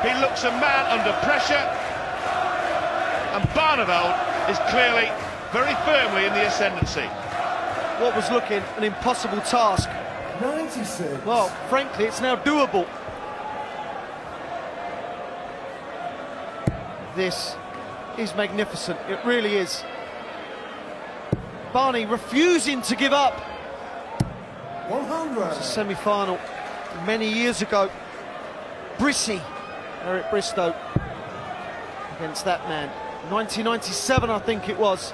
He looks a man under pressure, and Barneveld is clearly very firmly in the ascendancy. What was looking an impossible task, 96. well, frankly, it's now doable. This is magnificent, it really is. Barney refusing to give up. 100. It's a semi-final many years ago. Brissy, Eric Bristow, against that man. 1997, I think it was.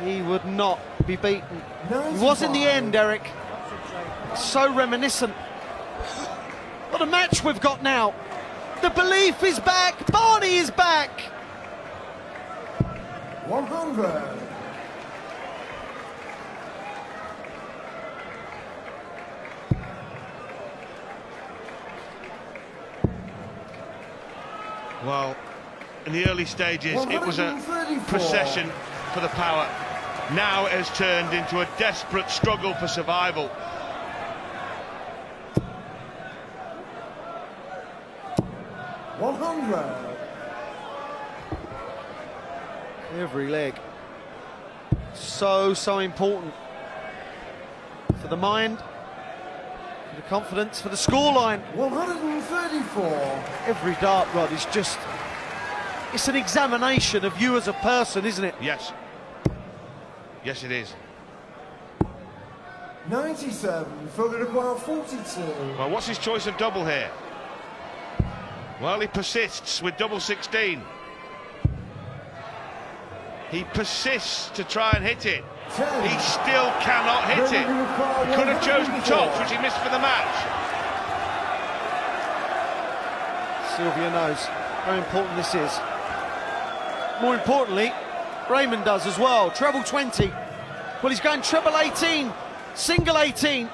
He would not be beaten. 95. It was in the end, Eric. So reminiscent. What a match we've got now. The belief is back. Barney is back. 100. Well, in the early stages, it was a procession for the power. Now it has turned into a desperate struggle for survival. Every leg. So important. For the mind, for the confidence, for the scoreline. 134. Every dart rod is just... it's an examination of you as a person, isn't it? Yes. Yes, it is. 97, further require 42. Well, what's his choice of double here? Well, he persists with double 16. He persists to try and hit it. 10. He still cannot hit it. He could have chosen tops, which he missed for the match. Sylvia knows how important this is. More importantly, Raymond does as well. Treble 20. Well, he's going treble 18, single 18.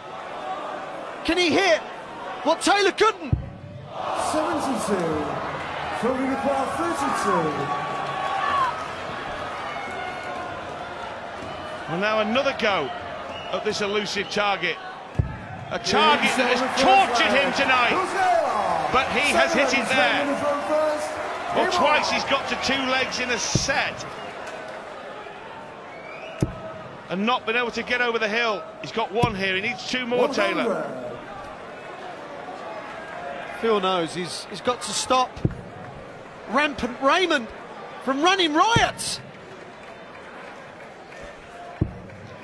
Can he hit what Taylor couldn't? 72. Further require 32. Well, now another go at this elusive target. A target that has tortured him tonight. But he has hit it there. Well, twice he's got to 2 legs in a set. And not been able to get over the hill. He's got 1 here, he needs 2 more, Taylor. Phil knows he's got to stop rampant Raymond from running riot.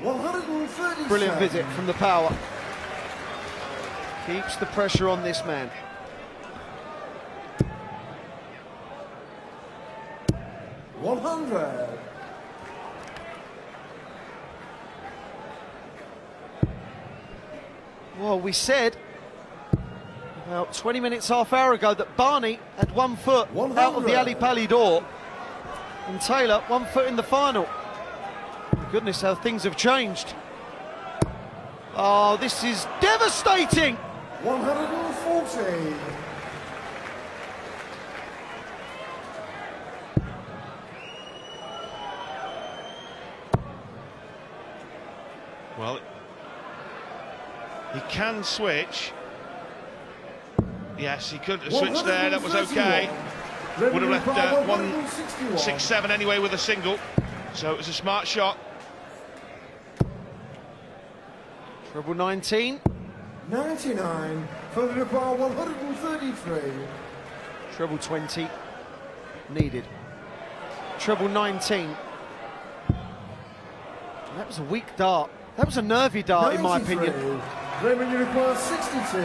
137. Brilliant visit from the power. Keeps the pressure on this man. 100. Well, we said about 20 minutes, half hour ago that Barney had 1 foot 100. out of the Ali Pali door, and Taylor 1 foot in the final. Goodness, how things have changed. Oh, this is devastating. 140. Well, he can switch. Yes, he could have switched there, that was okay. Would have left 167 anyway with a single, so it was a smart shot. Treble 19. 99. Further require 133. Treble 20 needed. Treble 19. That was a weak dart. That was a nervy dart, in my opinion. Raymond, you require 62.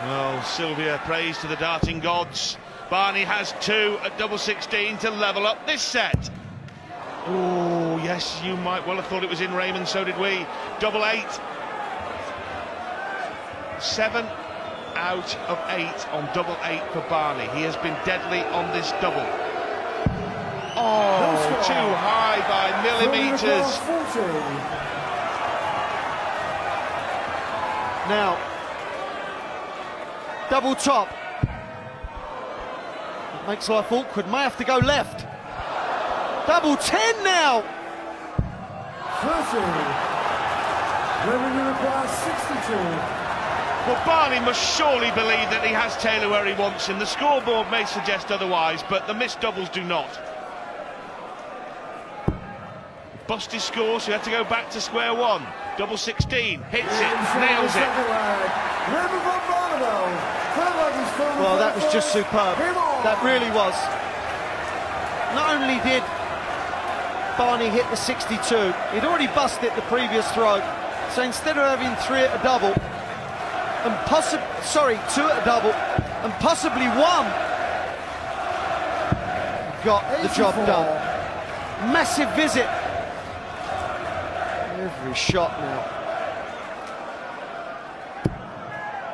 Well, Sylvia prays to the darting gods. Barney has 2 at double 16 to level up this set. Oh, yes, you might well have thought it was in Raymond, so did we. Double 8. 7 out of 8 on double 8 for Barney. He has been deadly on this double. Oh, too high by millimetres. Now, double top. It makes life awkward. May have to go left. Double 10 now. 30. Revenue requires 62. Well, Barney must surely believe that he has Taylor where he wants him. The scoreboard may suggest otherwise, but the missed doubles do not. Bust his score, so he had to go back to square one. Double 16, hits it, nails it. Raymond van Barneveld. Well, that was just superb. That really was. Not only did Barney hit the 62, he'd already busted the previous throw. So instead of having 3 at a double, and 2 at a double, and possibly 1, got the job done. Massive visit. Every shot now.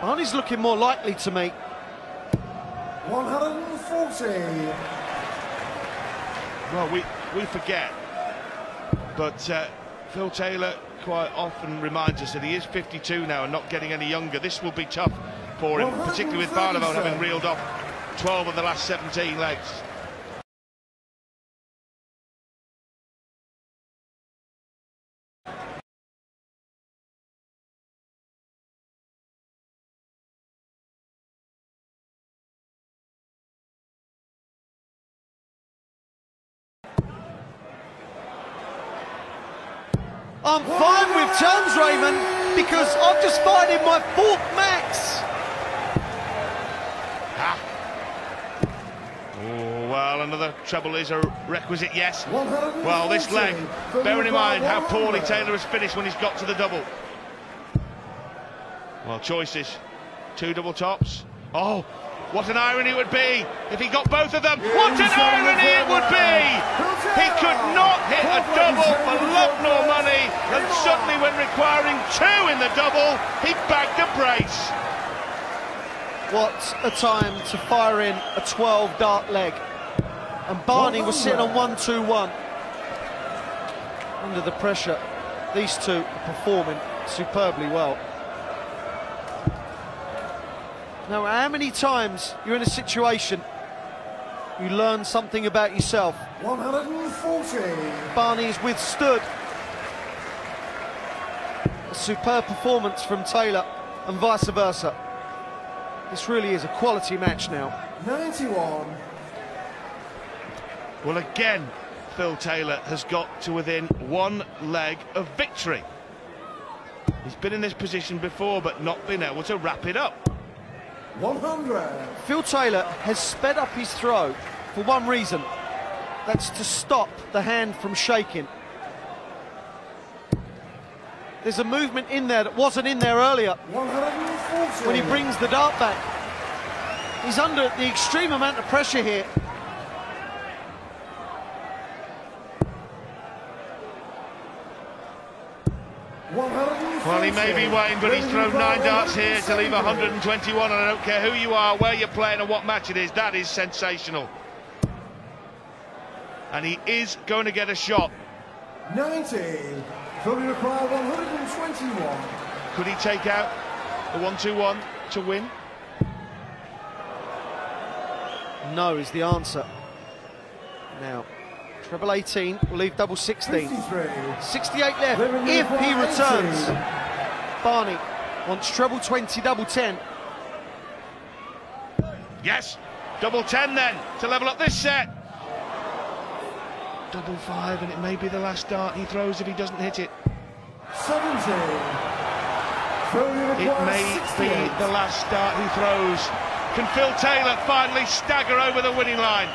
Barney's looking more likely to me. 140. Well, we forget, but Phil Taylor quite often reminds us that he is 52 now and not getting any younger. This will be tough for him, particularly with Barneveld having reeled off 12 of the last 17 legs. I'm fine with tons, Raymond, because I've just fired in my 4th max. Oh, well, another treble is a requisite, yes. Well, this leg, bearing in mind how poorly Taylor has finished when he's got to the double. Well, choices. 2 double tops. Oh, what an irony it would be if he got both of them. What an irony it would be! He could not hit a double for love nor money, and suddenly when requiring 2 in the double, he bagged a brace. What a time to fire in a 12 dart leg. And Barney was sitting on 1-2-1. Under the pressure, these two are performing superbly well. Now, how many times you're in a situation you learn something about yourself? 140. Barney has withstood a superb performance from Taylor and vice versa. This really is a quality match now. 91. Well, again, Phil Taylor has got to within 1 leg of victory. He's been in this position before, but not been able to wrap it up. 100. Phil Taylor has sped up his throw for one reason. That's to stop the hand from shaking. There's a movement in there that wasn't in there earlier. 140. When he brings the dart back. He's under the extreme amount of pressure here. Well, he may be Wayne, but he's thrown 9 darts here to leave 121, and I don't care who you are, where you're playing and what match it is, that is sensational. And he is going to get a shot. 90. Fully require 121. Could he take out the 1-2-1 to win? No is the answer. Now, treble 18 will leave double 16. 53. 68 left if he returns. Barney wants treble 20, double 10. Yes, double 10 then to level up this set. Double 5, and it may be the last dart he throws if he doesn't hit it. 70. It may be the last dart he throws. Can Phil Taylor finally stagger over the winning line?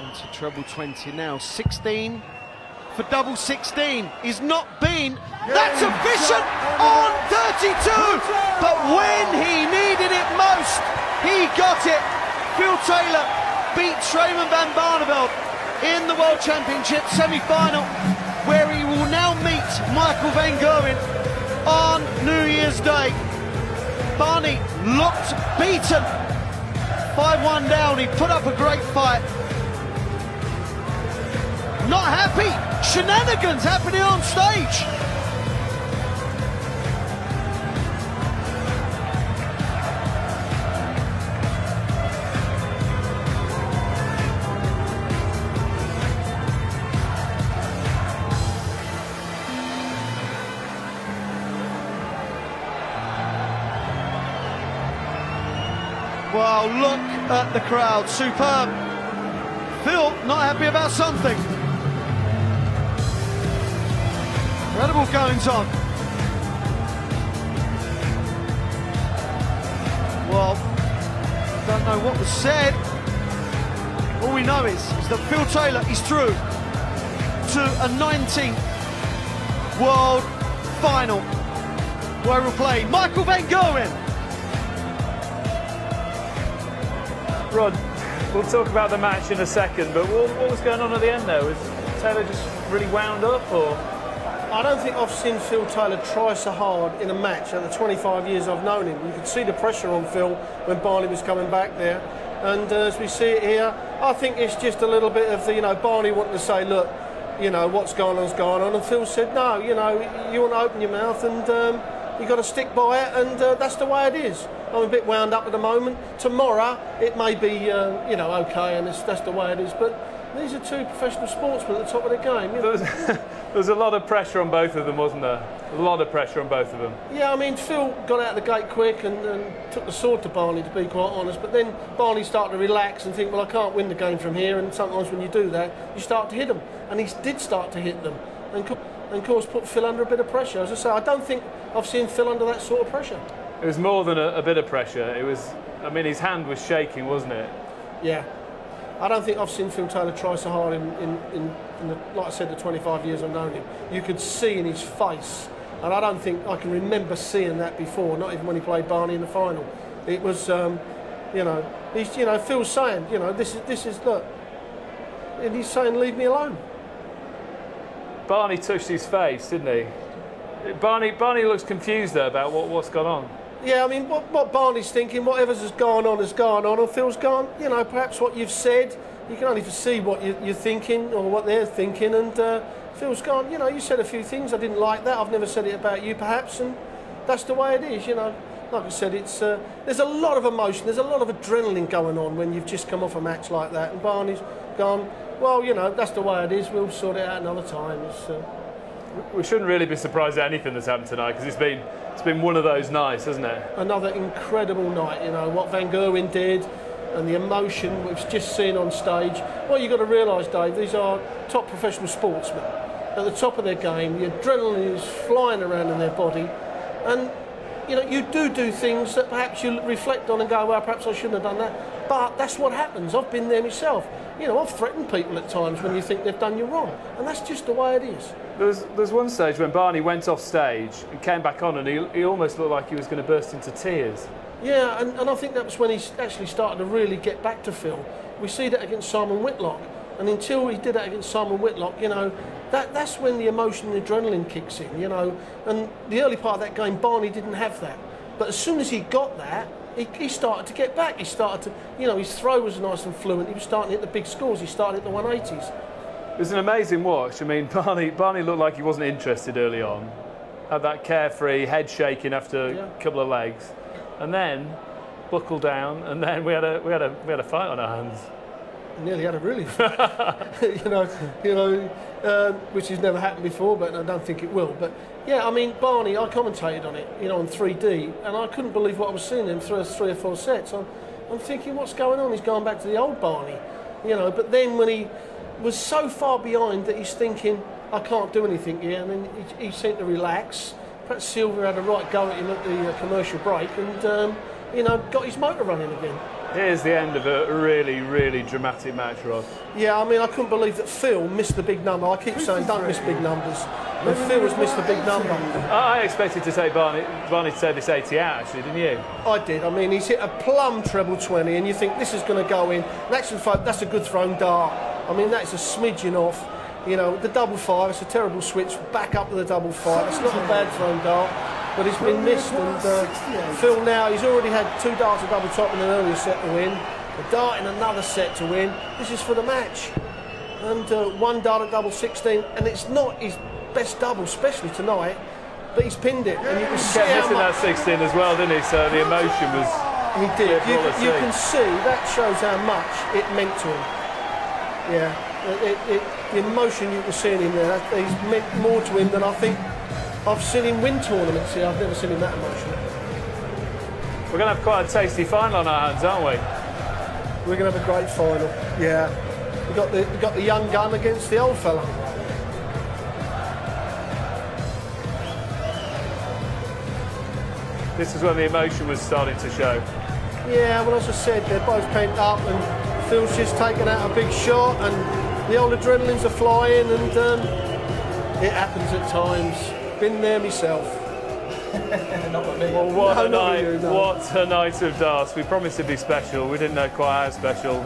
Into treble 20 now. 16 for double 16. He's not been that efficient on 32. But when he needed it most, he got it. Phil Taylor beats Raymond van Barneveld in the World Championship semi-final, where he will now meet Michael van Gerwen on New Year's Day. Barney looked beaten. 5-1 down, he put up a great fight. Not happy, shenanigans happening on stage. Well, look at the crowd, superb. Phil not happy about something. Incredible goings on. Well, don't know what was said. All we know is that Phil Taylor is through to a 19th World Final, where we'll play Michael van Gerwen. Rod, we'll talk about the match in a second, but what was going on at the end there? Was Taylor just really wound up, or? I don't think I've seen Phil Taylor try so hard in a match in the 25 years I've known him. You could see the pressure on Phil when Barney was coming back there. And as we see it here, I think it's just a little bit of the, Barney wanting to say, look, what's going on's going on. And Phil said, no, you want to open your mouth and you've got to stick by it, and that's the way it is. I'm a bit wound up at the moment. Tomorrow, it may be, okay, and that's the way it is. But these are two professional sportsmen at the top of the game. There was a lot of pressure on both of them, wasn't there? A lot of pressure on both of them. Yeah, I mean, Phil got out of the gate quick and took the sword to Barney, to be quite honest. But then Barney started to relax and think, well, I can't win the game from here. And sometimes when you do that, you start to hit them. And he did start to hit them. And of course, put Phil under a bit of pressure. As I say, I don't think I've seen Phil under that sort of pressure. It was more than a bit of pressure. It was, his hand was shaking, wasn't it? Yeah. I don't think I've seen Phil Taylor try so hard in the, like I said, the 25 years I've known him. You could see in his face, and I don't think I can remember seeing that before, not even when he played Barney in the final. It was, he's, Phil's saying, this is, look, and he's saying, leave me alone. Barney touched his face, didn't he? Barney looks confused there about what's gone on. Yeah, I mean, what Barney's thinking, whatever's has gone on, and Phil's gone, perhaps what you've said, you can only foresee what you're thinking or what they're thinking, and Phil's gone, you said a few things, I didn't like that, I've never said it about you perhaps, and that's the way it is, Like I said, it's there's a lot of emotion, there's a lot of adrenaline going on when you've just come off a match like that, and Barney's gone, well, that's the way it is, we'll sort it out another time. We shouldn't really be surprised at anything that's happened tonight, because it's been one of those nights, hasn't it? Another incredible night, what Van Gerwen did and the emotion we've just seen on stage. What you've got to realise, Dave, these are top professional sportsmen at the top of their game. The adrenaline is flying around in their body, and you do things that perhaps you reflect on and go, well, perhaps I shouldn't have done that. But that's what happens. I've been there myself. I've threatened people at times when you think they've done you wrong, and that's just the way it is. There's one stage when Barney went off stage and came back on, and he almost looked like he was going to burst into tears. Yeah, and I think that was when he actually started to really get back to Phil. We see that against Simon Whitlock, and until he did that against Simon Whitlock, that's when the emotion and the adrenaline kicks in, And the early part of that game, Barney didn't have that. But as soon as he got that, he started to get back. He started to, his throw was nice and fluent. He was starting to hit the big scores. He started at the 180s. It was an amazing watch. Barney looked like he wasn't interested early on. Had that carefree head shaking after a couple of legs, and then buckled down, and then we had a fight on our hands. Nearly had a really fight. Which has never happened before, but I don't think it will. But yeah, Barney, I commentated on it, on 3D, and I couldn't believe what I was seeing in three or four sets. I'm thinking, what's going on? He's gone back to the old Barney, But then when he was so far behind that he's thinking, I can't do anything here, and then he seemed to relax. Perhaps Silver had a right go at him at the commercial break, and got his motor running again. Here's the end of a really, really dramatic match, Rod. Yeah, I couldn't believe that Phil missed the big number. I keep saying don't miss big numbers, and Phil has missed the big number. I expected to say Barney to take this 80 out, actually, didn't you? I did. He's hit a plumb treble 20, and you think this is going to go in. And actually, that's a good thrown dart. That's a smidgen off. The double five, it's a terrible switch back up to the double five. It's not a bad thrown dart, but it's been missed. And Phil now, he's already had 2 darts of double top in an earlier set to win, a dart in another set to win. This is for the match. And 1 dart at double 16, and it's not his best double, especially tonight, but he's pinned it. And you can see missing that 16 as well, didn't he? So the emotion was... He did. You can see, that shows how much it meant to him. Yeah. The emotion you can see in him there, he's meant more to him than I think I've seen him win tournaments here. I've never seen him that emotional. We're going to have quite a tasty final on our hands, aren't we? We're going to have a great final. Yeah. We got the young gun against the old fella. This is when the emotion was starting to show. Yeah, well, as I said, they're both pent up, and Phil's just taken out a big shot, and the old adrenalines are flying, and it happens at times. Been there myself. Not with me. Well, what a night of darts. We promised it'd be special. We didn't know quite how special.